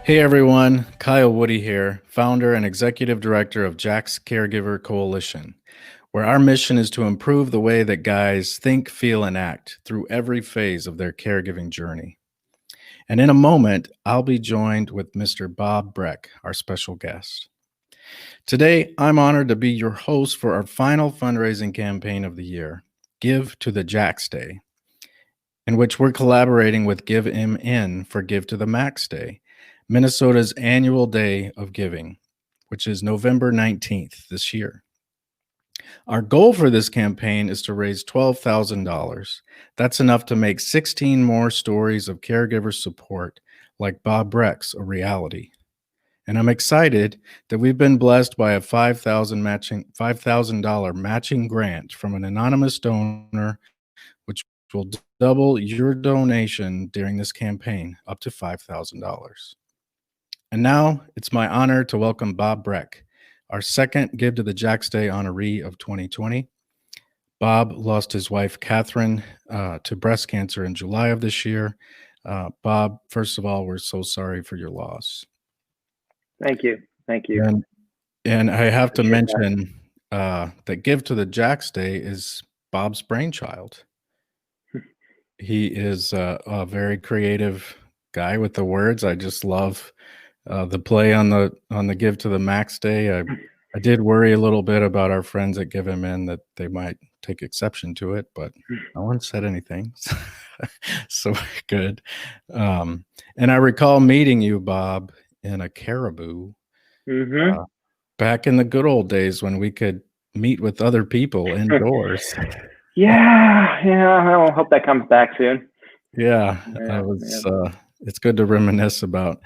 Hey everyone, Kyle Woody here, founder and executive director of Jack's Caregiver Coalition, where our mission is to improve the way that guys think, feel, and act through every phase of their caregiving journey. And in a moment, I'll be joined with Mr. Bob Breck, our special guest. Today, I'm honored to be your host for our final fundraising campaign of the year, Give to the Jacks Day, in which we're collaborating with Give Him In for Give to the Max Day, Minnesota's annual day of giving, which is November 19th this year. Our goal for this campaign is to raise $12,000. That's enough to make 16 more stories of caregiver support like Bob Breck's a reality. And I'm excited that we've been blessed by a $5,000 matching grant from an anonymous donor, which will double your donation during this campaign up to $5,000. And now it's my honor to welcome Bob Breck, our second Give to the Jacks Day honoree of 2020. Bob lost his wife, Kathryn, to breast cancer in July of this year. Bob, first of all, we're so sorry for your loss. Thank you. Thank you. And I have to mention that Give to the Jacks Day is Bob's brainchild. He is a very creative guy with the words. I just love the play on the Give to the Max Day. I did worry a little bit about our friends at Give Him In that they might take exception to it, but no one said anything. So good. And I recall meeting you, Bob, in a caribou back in the good old days when we could meet with other people indoors. Yeah, I hope that comes back soon. Yeah, it's good to reminisce about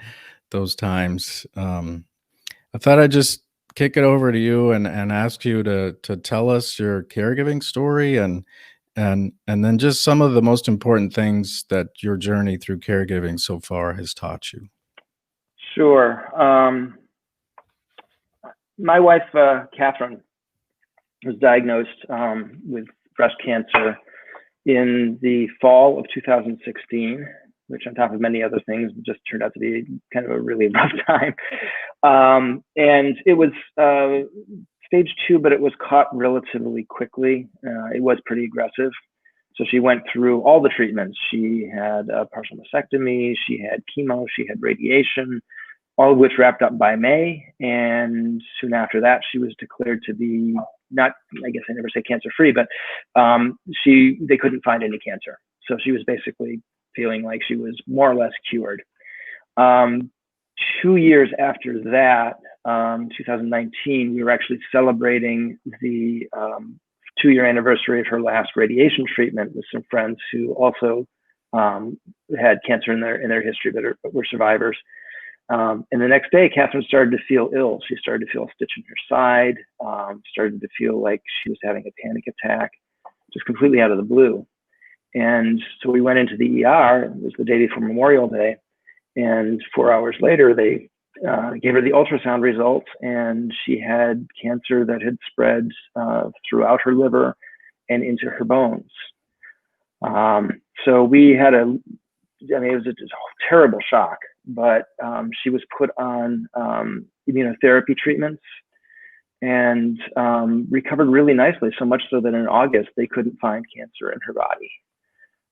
those times. I thought I'd just kick it over to you and ask you to tell us your caregiving story and then just some of the most important things that your journey through caregiving so far has taught you. Sure. My wife, Kathryn, was diagnosed with breast cancer in the fall of 2016, which on top of many other things just turned out to be kind of a really rough time. And it was stage 2, but it was caught relatively quickly. It was pretty aggressive. So she went through all the treatments. She had a partial mastectomy, she had chemo, she had radiation, all of which wrapped up by May. And soon after that, she was declared to be not, I guess I never say cancer-free, but they couldn't find any cancer. So she was basically feeling like she was more or less cured. 2 years after that, 2019, we were actually celebrating the 2-year anniversary of her last radiation treatment with some friends who also had cancer in their history but were survivors. And the next day, Kathryn started to feel ill. She started to feel a stitch in her side, started to feel like she was having a panic attack, just completely out of the blue. And so we went into the ER. It was the day before Memorial Day. And 4 hours later, they gave her the ultrasound results, and she had cancer that had spread throughout her liver and into her bones. So we had it was a terrible shock, but she was put on immunotherapy treatments and recovered really nicely, so much so that in August, they couldn't find cancer in her body,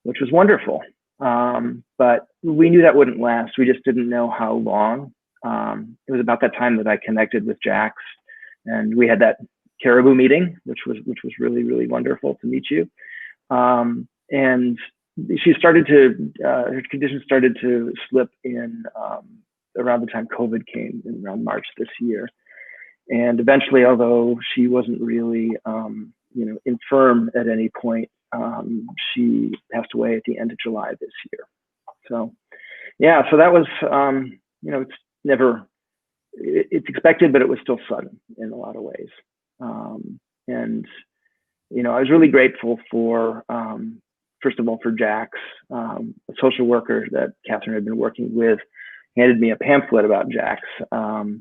which was wonderful. But we knew that wouldn't last. We just didn't know how long. It was about that time that I connected with Jax, and we had that caribou meeting, which was really, really wonderful to meet you. And she started to, her condition started to slip in around the time COVID came, in around March this year. And eventually, although she wasn't really, infirm at any point, she passed away at the end of July this year. So, yeah, so that was, it's expected, but it was still sudden in a lot of ways. And I was really grateful for, first of all, for Jax, a social worker that Kathryn had been working with, handed me a pamphlet about Jax, well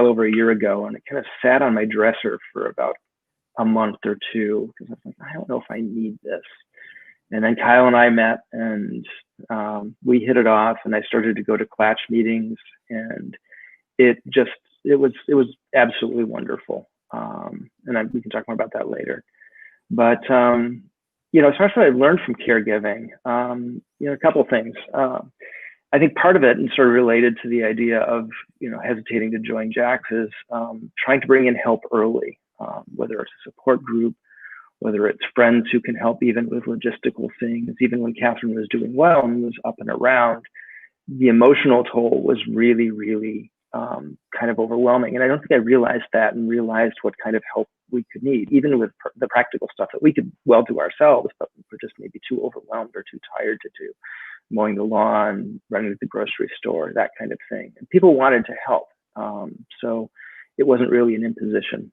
over a year ago, and it kind of sat on my dresser for about a month or two because I was like, I don't know if I need this. And then Kyle and I met, and we hit it off, and I started to go to Clatch meetings, and it was absolutely wonderful. We can talk more about that later. But especially I learned from caregiving, a couple of things. I think part of it, and sort of related to the idea of hesitating to join Jax, is trying to bring in help early, whether it's a support group, whether it's friends who can help even with logistical things. Even when Kathryn was doing well and was up and around, the emotional toll was really, really kind of overwhelming. And I don't think I realized that, and realized what kind of help we could need, even with the practical stuff that we could well do ourselves, but we're just maybe too overwhelmed or too tired to do. Mowing the lawn, running to the grocery store, that kind of thing. And people wanted to help. So it wasn't really an imposition.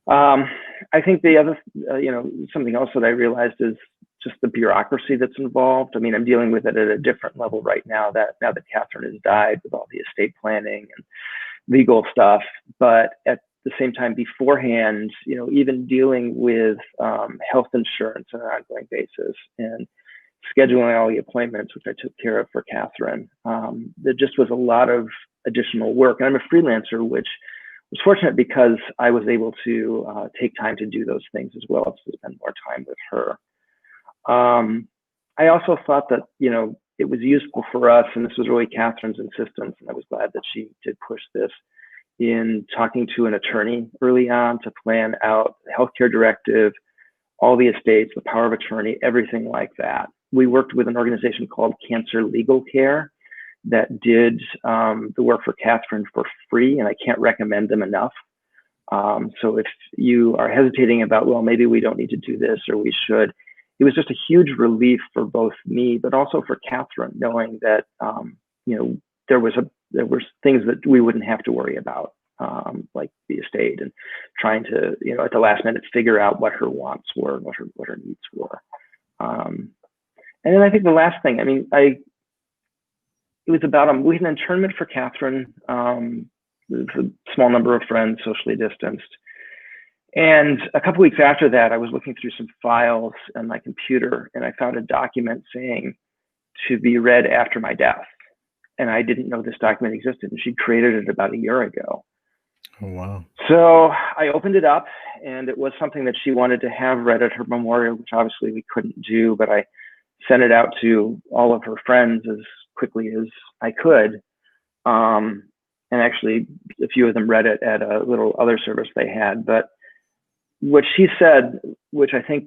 I think the other, something else that I realized is just the bureaucracy that's involved. I mean, I'm dealing with it at a different level right now that Kathryn has died, with all the estate planning and legal stuff. But at the same time, beforehand, even dealing with health insurance on an ongoing basis, and scheduling all the appointments, which I took care of for Kathryn. There just was a lot of additional work. And I'm a freelancer, which was fortunate because I was able to take time to do those things as well, to spend more time with her. I also thought that, it was useful for us, and this was really Kathryn's insistence, and I was glad that she did push this, in talking to an attorney early on to plan out the healthcare directive, all the estates, the power of attorney, everything like that. We worked with an organization called Cancer Legal Care that did the work for Kathryn for free, and I can't recommend them enough. So if you are hesitating about, well, maybe we don't need to do this, or we should, it was just a huge relief for both me, but also for Kathryn, knowing that there were things that we wouldn't have to worry about, like the estate, and trying to at the last minute figure out what her wants were, what her needs were. And then I think the last thing, it was about we had an internment for Kathryn. With a small number of friends, socially distanced. And a couple weeks after that, I was looking through some files on my computer, and I found a document saying to be read after my death. And I didn't know this document existed, and she created it about a year ago. Oh, wow. So I opened it up, and it was something that she wanted to have read at her memorial, which obviously we couldn't do, but I sent it out to all of her friends as quickly as I could. And actually, a few of them read it at a little other service they had. But what she said, which I think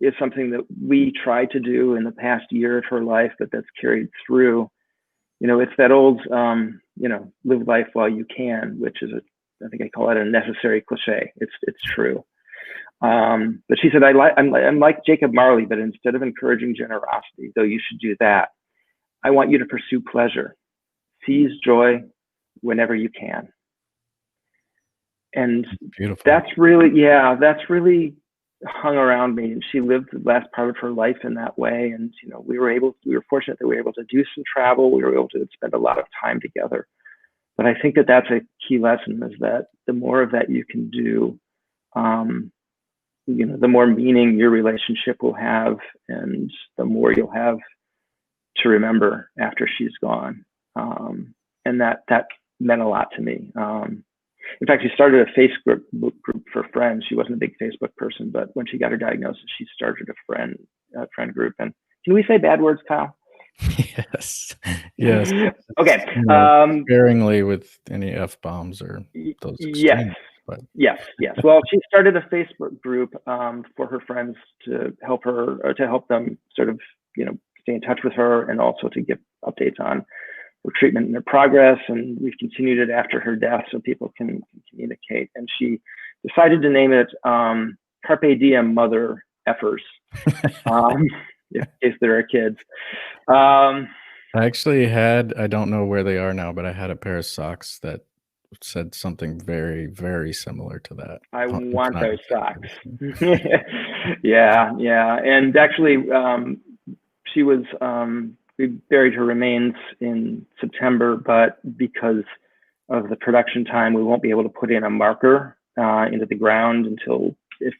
is something that we tried to do in the past year of her life, but that's carried through, it's that old, live life while you can, which is I think I call it a necessary cliche. It's true. But she said, I'm like Jacob Marley, but instead of encouraging generosity, though you should do that, I want you to pursue pleasure, seize joy whenever you can. And beautiful. That's really hung around me. And she lived the last part of her life in that way. And, we were fortunate that we were able to do some travel. We were able to spend a lot of time together. But I think that that's a key lesson, is that the more of that you can do, the more meaning your relationship will have, and the more you'll have to remember after she's gone. And that meant a lot to me. In fact, she started a Facebook group for friends. She wasn't a big Facebook person, but when she got her diagnosis, she started a friend group. And can we say bad words, Kyle? Yes. Yes. Okay. Sparingly with any F-bombs or those extremes. Yes. Well, she started a Facebook group for her friends to help them sort of, stay in touch with her, and also to give updates on her treatment and their progress. And we've continued it after her death so people can communicate. And she decided to name it Carpe Diem Mother Effers, in case there are kids. I actually I don't know where they are now, but I had a pair of socks that said something very, very similar to that. I want those socks. Yeah. And actually, we buried her remains in September, but because of the production time, we won't be able to put in a marker into the ground until it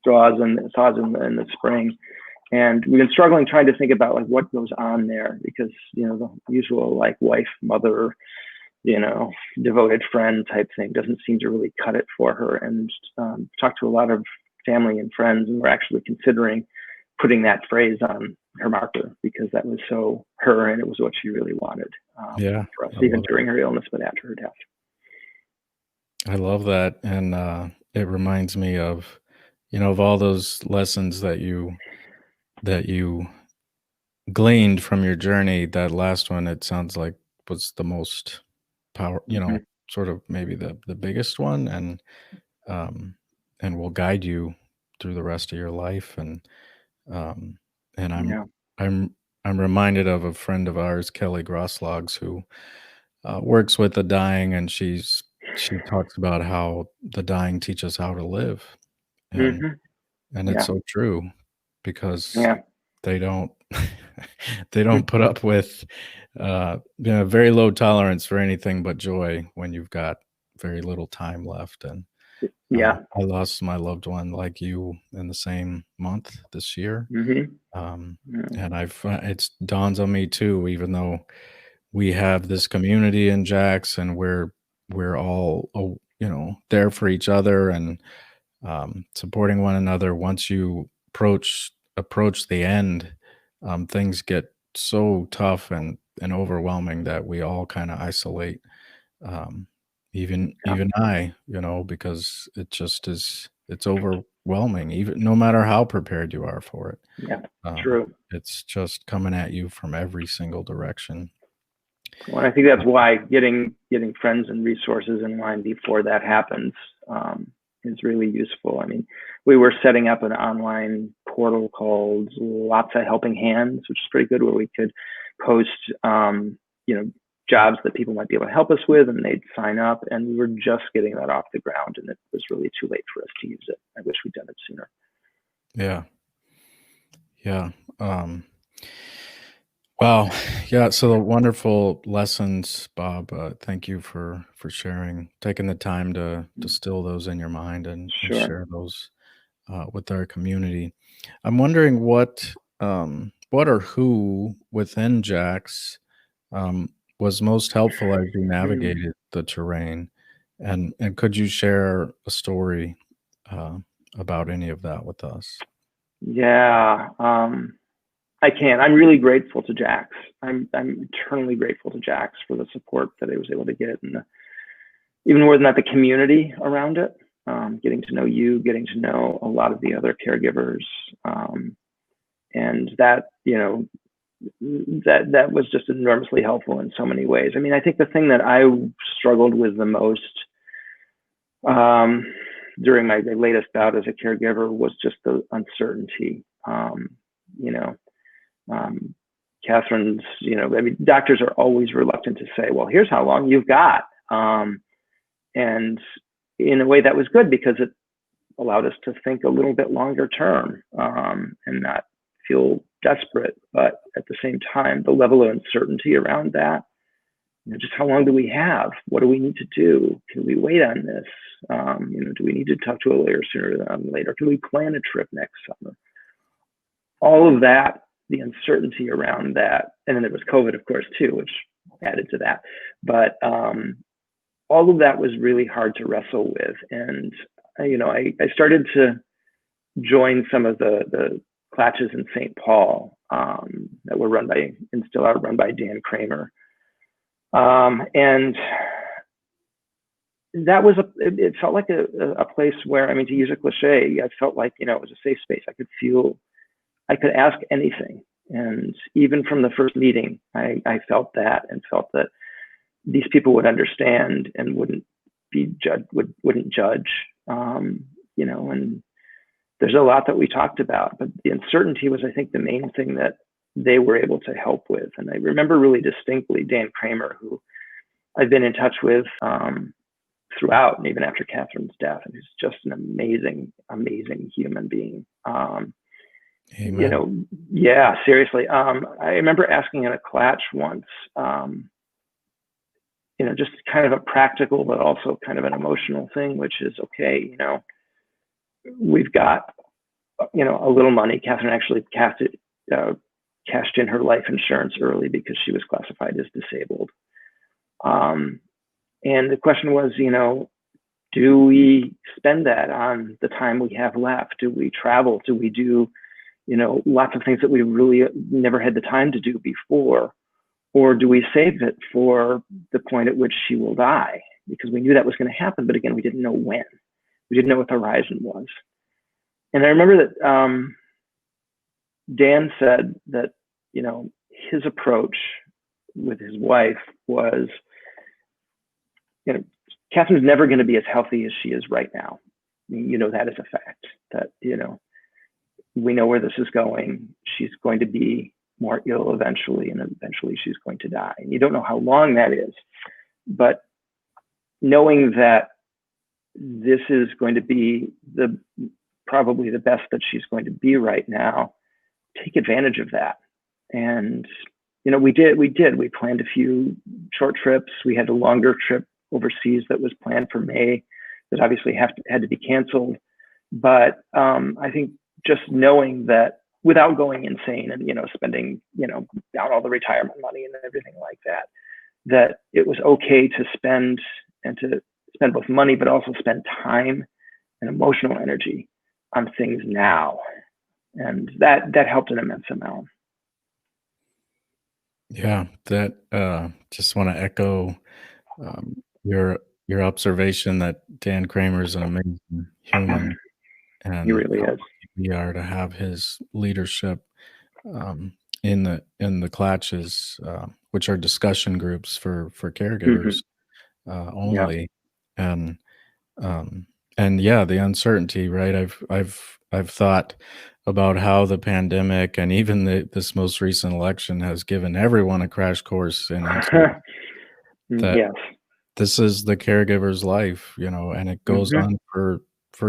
thaws in the spring. And we've been struggling trying to think about like what goes on there, because the usual like wife, mother, devoted friend type thing doesn't seem to really cut it for her. And talked to a lot of family and friends, and we're actually considering putting that phrase on her marker, because that was so her, and it was what she really wanted Yeah, for us, I even love during her illness, but after her death. I love that, and it reminds me of, of all those lessons that you gleaned from your journey. That last one, it sounds like, was the most power, Hmm. sort of maybe the biggest one, um, and will guide you through the rest of your life. Um, and Yeah. I'm I'm reminded of a friend of ours, Kelly Grosslogs, who works with the dying, and she talks about how the dying teach us how to live, and Hmm. it's Yeah. so true, because Yeah. they don't they don't put up with very low tolerance for anything but joy when you've got very little time left. And Yeah. I lost my loved one like you in the same month this year. Hmm. um, Yeah. and it's dawns on me too, even though we have this community in Jax, and we're all there for each other, and supporting one another. Once you approach the end, things get so tough and overwhelming that we all kind of isolate. Um, Yeah. even I, because it's overwhelming, even no matter how prepared you are for it. Yeah. Um, True. it's just coming at you from every single direction. Well, I think that's why getting friends and resources in line before that happens is really useful. I mean, we were setting up an online portal called Lots of Helping Hands, which is pretty good, where we could post, you know, jobs that people might be able to help us with, and they'd sign up. And we were just getting that off the ground, and it was really too late for us to use it. I wish we'd done it sooner. Yeah. Yeah. Um, Wow. Yeah. So the wonderful lessons, Bob. Thank you for sharing, taking the time to distill those in your mind, and Sure. share those with our community. I'm wondering what or who within Jax was most helpful as you Hmm. navigated the terrain, and could you share a story uh, about any of that with us? Yeah. I can. I'm really grateful to Jax. I'm eternally grateful to Jax for the support that I was able to get, and even more than that, the community around it. Getting to know you, getting to know a lot of the other caregivers, and that was just enormously helpful in so many ways. I mean, I think the thing that I struggled with the most um, during my latest bout as a caregiver was just the uncertainty. You know, um, Kathryn's, I mean, doctors are always reluctant to say, well, here's how long you've got. And in a way that was good, because it allowed us to think a little bit longer term, and not feel desperate. But at the same time, the level of uncertainty around that, just how long do we have? What do we need to do? Can we wait on this? Do we need to talk to a lawyer sooner than later? Can we plan a trip next summer? All of that, the uncertainty around that, and then there was COVID, of course, too, which added to that. But all of that was really hard to wrestle with, and I started to join some of the classes in St. Paul that were run by and still are run by Dan Kramer, and that was it felt like a place where, I mean, to use a cliche, I felt like it was a safe space. I could ask anything. And even from the first meeting, I felt that, and felt that these people would understand and wouldn't judge. And there's a lot that we talked about, but the uncertainty was, I think, the main thing that they were able to help with. And I remember really distinctly Dan Kramer, who I've been in touch with throughout, and even after Kathryn's death, and who's just an amazing, amazing human being. Amen. Yeah, seriously. I remember asking in a clutch once, just kind of a practical, but also kind of an emotional thing, which is, okay, we've got a little money. Kathryn actually cashed in her life insurance early because she was classified as disabled. And the question was, do we spend that on the time we have left? Do we travel? Do we do, lots of things that we really never had the time to do before? Or do we save it for the point at which she will die? Because we knew that was going to happen, but again, we didn't know when. We didn't know what the horizon was. And I remember that Dan said that, his approach with his wife was, Kathryn's never going to be as healthy as she is right now. I mean, that is a fact, that, we know where this is going. She's going to be more ill eventually, and eventually she's going to die. And you don't know how long that is, but knowing that this is going to be probably the best that she's going to be right now, take advantage of that. And, we did. We planned a few short trips. We had a longer trip overseas that was planned for May that obviously had to be canceled. But I think just knowing that, without going insane and, spending, down all the retirement money and everything like that, that it was okay to spend both money, but also spend time and emotional energy on things now. And that helped an immense amount. Yeah, that just want to echo your observation that Dan Kramer is an amazing human, He and really how is. lucky we are to have his leadership in the clutches, which are discussion groups for caregivers Yeah. only, and um, yeah, the uncertainty, right? I've thought about how the pandemic and even this most recent election has given everyone a crash course in uncertainty, that Yes. this is the caregiver's life, and it goes on for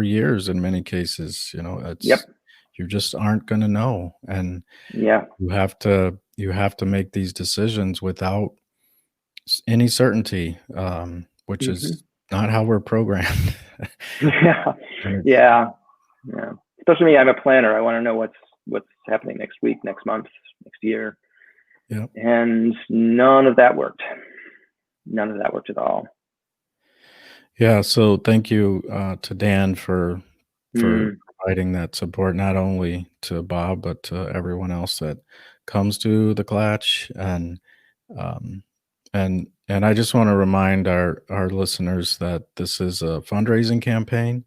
years in many cases. Yep. You just aren't going to know, and Yeah. you have to make these decisions without any certainty, which hmm is not how we're programmed. Yeah. And it's Yeah. Yeah. Especially me, I'm a planner. I want to know what's happening next week, next month, next year. yeah. And none of that worked. None of that worked at all. Yeah, so thank you to Dan for Mm, providing that support, not only to Bob but to everyone else that comes to the Clatch, um, and I just want to remind our listeners that this is a fundraising campaign,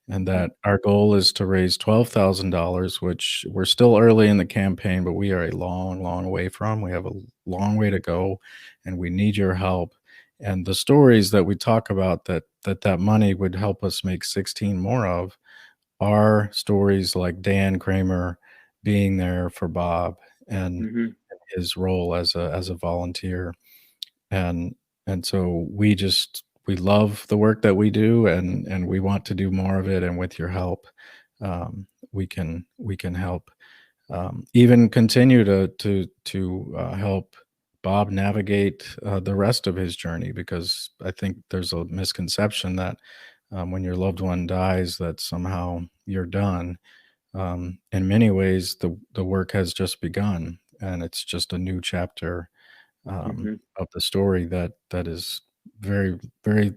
and that our goal is to raise $12,000, which we're still early in the campaign, but we are a long, long way from. We have a long way to go, and we need your help. And the stories that we talk about that money would help us make 16 more of are stories like Dan Kramer being there for Bob, and hmm his role as a volunteer. And so we love the work that we do, and we want to do more of it, and with your help, we can help, even continue to help Bob navigate the rest of his journey, because I think there's a misconception that when your loved one dies, that somehow you're done. In many ways, the work has just begun, and it's just a new chapter hmm of the story that is very, very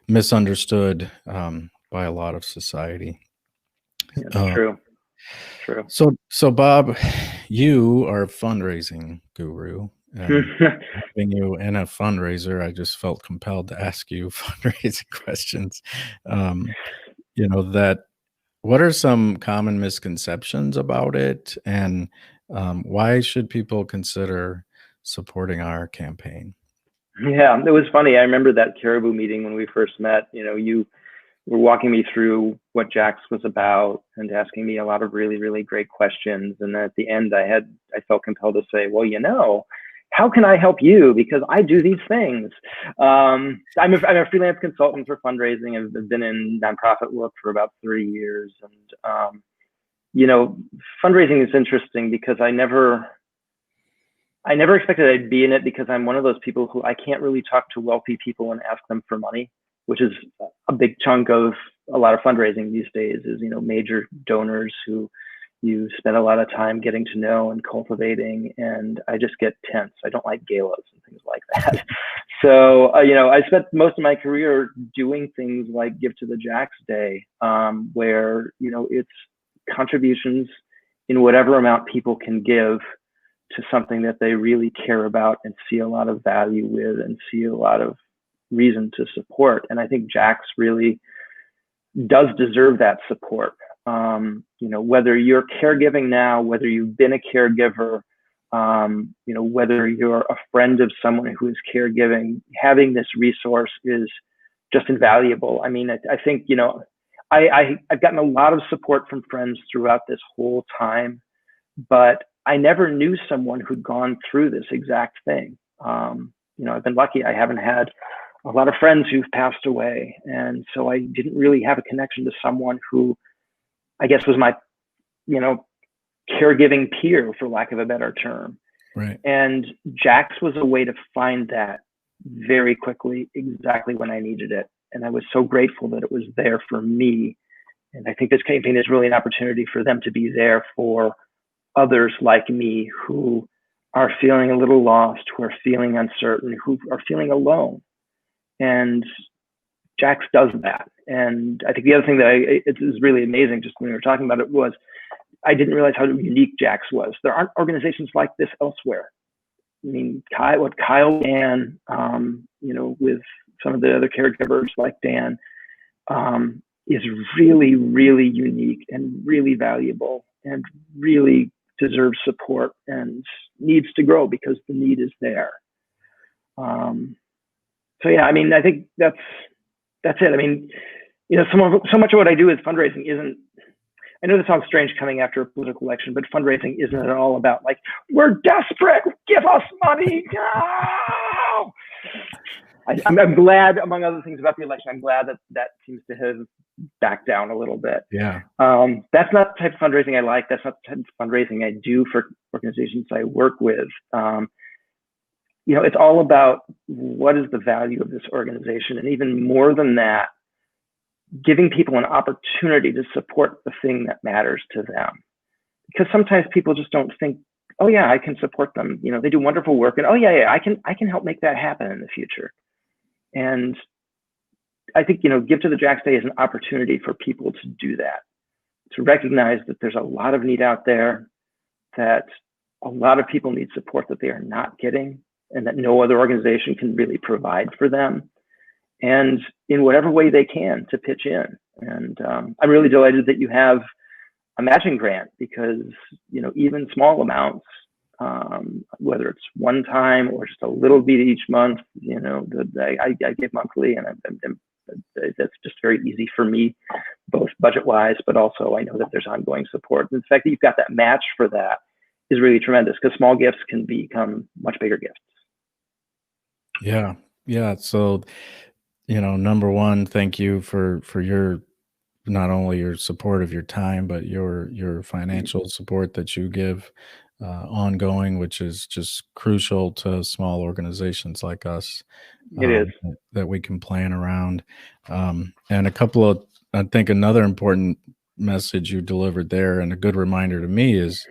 misunderstood by a lot of society. It's Uh, true. True. so Bob, you are a fundraising guru, and having you in a fundraiser, I just felt compelled to ask you fundraising questions. Um, that what are some common misconceptions about it, and why should people consider supporting our campaign? Yeah, it was funny. I remember that Caribou meeting when we first met. You were walking me through what Jax was about and asking me a lot of really, really great questions. And then at the end, I felt compelled to say, well, how can I help you? Because I do these things. I'm a freelance consultant for fundraising. I've been in nonprofit work for about 3 years. And, fundraising is interesting because I never expected I'd be in it, because I'm one of those people who I can't really talk to wealthy people and ask them for money, which is a big chunk of a lot of fundraising these days, is, major donors who you spend a lot of time getting to know and cultivating, and I just get tense. I don't like galas and things like that. So, I spent most of my career doing things like Give to the Jacks Day, where, it's contributions in whatever amount people can give to something that they really care about and see a lot of value with and see a lot of reason to support. And I think Jacks really does deserve that support. Whether you're caregiving now, whether you've been a caregiver, whether you're a friend of someone who is caregiving, having this resource is just invaluable. I mean, I think, I've gotten a lot of support from friends throughout this whole time, but I never knew someone who'd gone through this exact thing. I've been lucky. I haven't had a lot of friends who've passed away. And so I didn't really have a connection to someone who I guess was my, caregiving peer, for lack of a better term. Right. And Jacks was a way to find that very quickly, exactly when I needed it. And I was so grateful that it was there for me. And I think this campaign is really an opportunity for them to be there for others like me who are feeling a little lost, who are feeling uncertain, who are feeling alone. And Jacks does that. And I think the other thing that it is really amazing, just when we were talking about it, was I didn't realize how unique Jacks was. There aren't organizations like this elsewhere. I mean, what Kyle Dan, with some of the other caregivers like Dan, is really, really unique and really valuable and really deserves support and needs to grow because the need is there. So yeah, I mean, I think that's it. I mean, so much of what I do is fundraising isn't, I know this sounds strange coming after a political election, but fundraising isn't at all about like, we're desperate, give us money. No! I'm glad, among other things about the election, I'm glad that seems to have backed down a little bit. Yeah. That's not the type of fundraising I like. That's not the type of fundraising I do for organizations I work with. It's all about what is the value of this organization. And even more than that, giving people an opportunity to support the thing that matters to them. Because sometimes people just don't think, oh yeah, I can support them. They do wonderful work and oh yeah, I can help make that happen in the future. And I think, Give to the Jacks Day is an opportunity for people to do that, to recognize that there's a lot of need out there, that a lot of people need support that they are not getting, and that no other organization can really provide for them. And in whatever way they can to pitch in. And I'm really delighted that you have a matching grant because, even small amounts, whether it's one time or just a little bit each month, I give monthly and that's just very easy for me, both budget wise, but also I know that there's ongoing support. And the fact that you've got that match for that is really tremendous because small gifts can become much bigger gifts. Yeah. Yeah. So, number one, thank you for your, not only your support of your time, but your financial support that you give ongoing, which is just crucial to small organizations like us. It is. That we can plan around. And I think another important message you delivered there, and a good reminder to me is,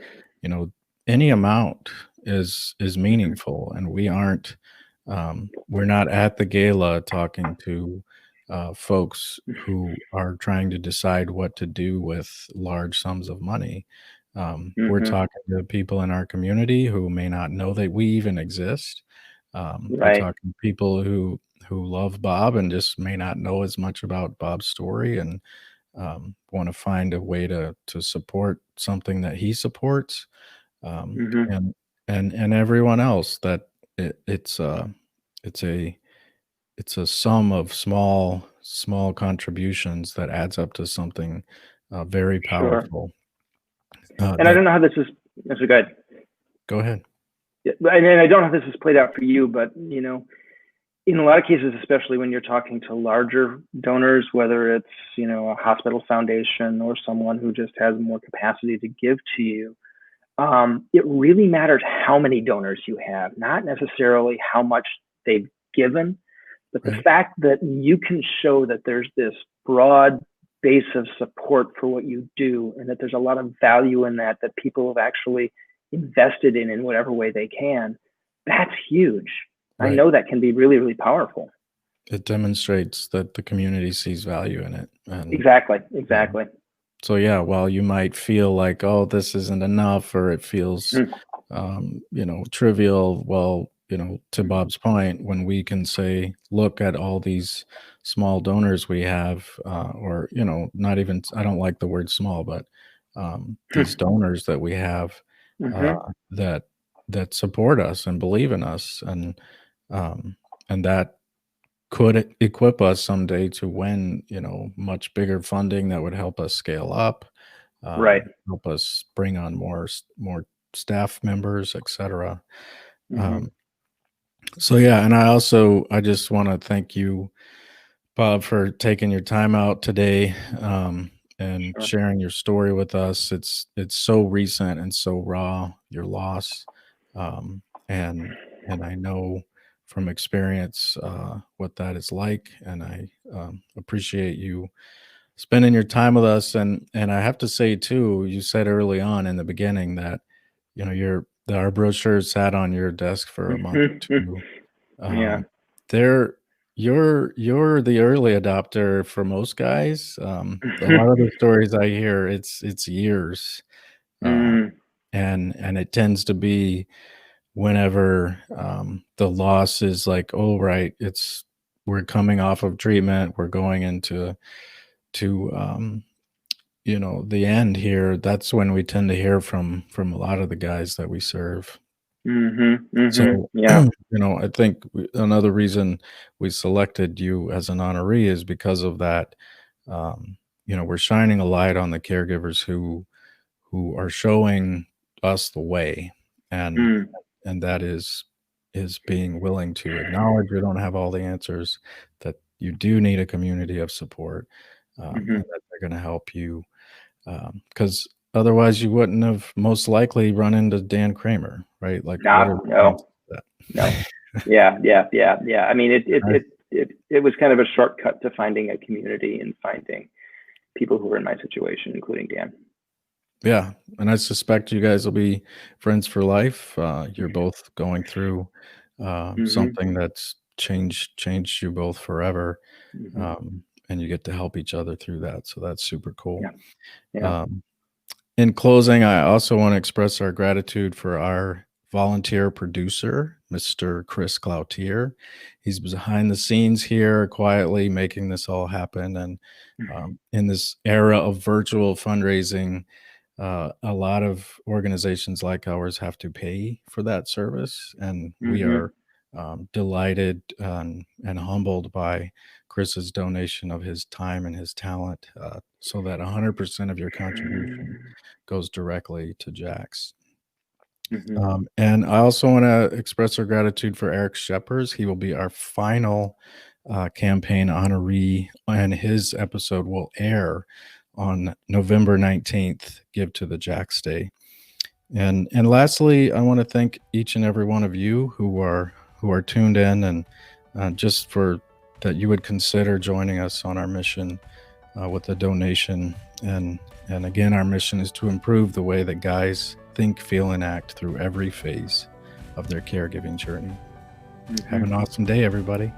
any amount is meaningful, and we're not at the gala talking to folks who are trying to decide what to do with large sums of money. We're talking to people in our community who may not know that we even exist. We're talking to people who love Bob and just may not know as much about Bob's story and want to find a way to support something that he supports. And everyone else that it's a sum of small contributions that adds up to something very powerful. Sure. And I don't know how this is. That's good. Go ahead. Yeah, and I don't know how this has played out for you, but in a lot of cases, especially when you're talking to larger donors, whether it's a hospital foundation or someone who just has more capacity to give to you, it really matters how many donors you have, not necessarily how much they've given, but the fact that you can show that there's this broad base of support for what you do, and that there's a lot of value in that people have actually invested in whatever way they can, that's huge. Right. I know that can be really, really powerful. It demonstrates that the community sees value in it. And Exactly. so, yeah, while you might feel like, oh, this isn't enough, or it feels, trivial, well, to Bob's point, when we can say, look at all these small donors we have, or, not even, I don't like the word small, but these donors that we have that support us and believe in us, and that could equip us someday to win, much bigger funding that would help us scale up, Right. help us bring on more staff members, etc. So yeah, and I just want to thank you, Bob, for taking your time out today, and Sure. sharing your story with us. It's so recent and so raw, your loss, and I know from experience what that is like, and I appreciate you spending your time with us. And I have to say too, you said early on in the beginning that our brochure sat on your desk for a month or two. Yeah. There, you're the early adopter for most guys. A lot of the stories I hear, it's years, uh, and it tends to be whenever the loss is like, oh right, we're coming off of treatment, we're going into the end here. That's when we tend to hear from a lot of the guys that we serve. So, Yeah. I think another reason we selected you as an honoree is because of that. We're shining a light on the caregivers who are showing us the way, and that is being willing to acknowledge we don't have all the answers, that you do need a community of support, and that they're going to help you, because otherwise you wouldn't have most likely run into Dan Kramer, right? Like, what are the chances of that? No. Yeah. I mean, Right. it was kind of a shortcut to finding a community and finding people who were in my situation, including Dan. Yeah, and I suspect you guys will be friends for life. You're both going through something that's changed you both forever, and you get to help each other through that. So that's super cool. Yeah. In closing, I also want to express our gratitude for our volunteer producer, Mr. Chris Cloutier. He's behind the scenes here, quietly making this all happen. And in this era of virtual fundraising, a lot of organizations like ours have to pay for that service, and we are delighted and humbled by Chris's donation of his time and his talent, so that 100% of your contribution goes directly to Jax. And I also want to express our gratitude for Eric Sheppers. He will be our final campaign honoree, and his episode will air on November 19th, Give to the Jax Day. And lastly, I want to thank each and every one of you who are tuned in, and just for that you would consider joining us on our mission with a donation. And again, our mission is to improve the way that guys think, feel, and act through every phase of their caregiving journey. Have an awesome day, everybody.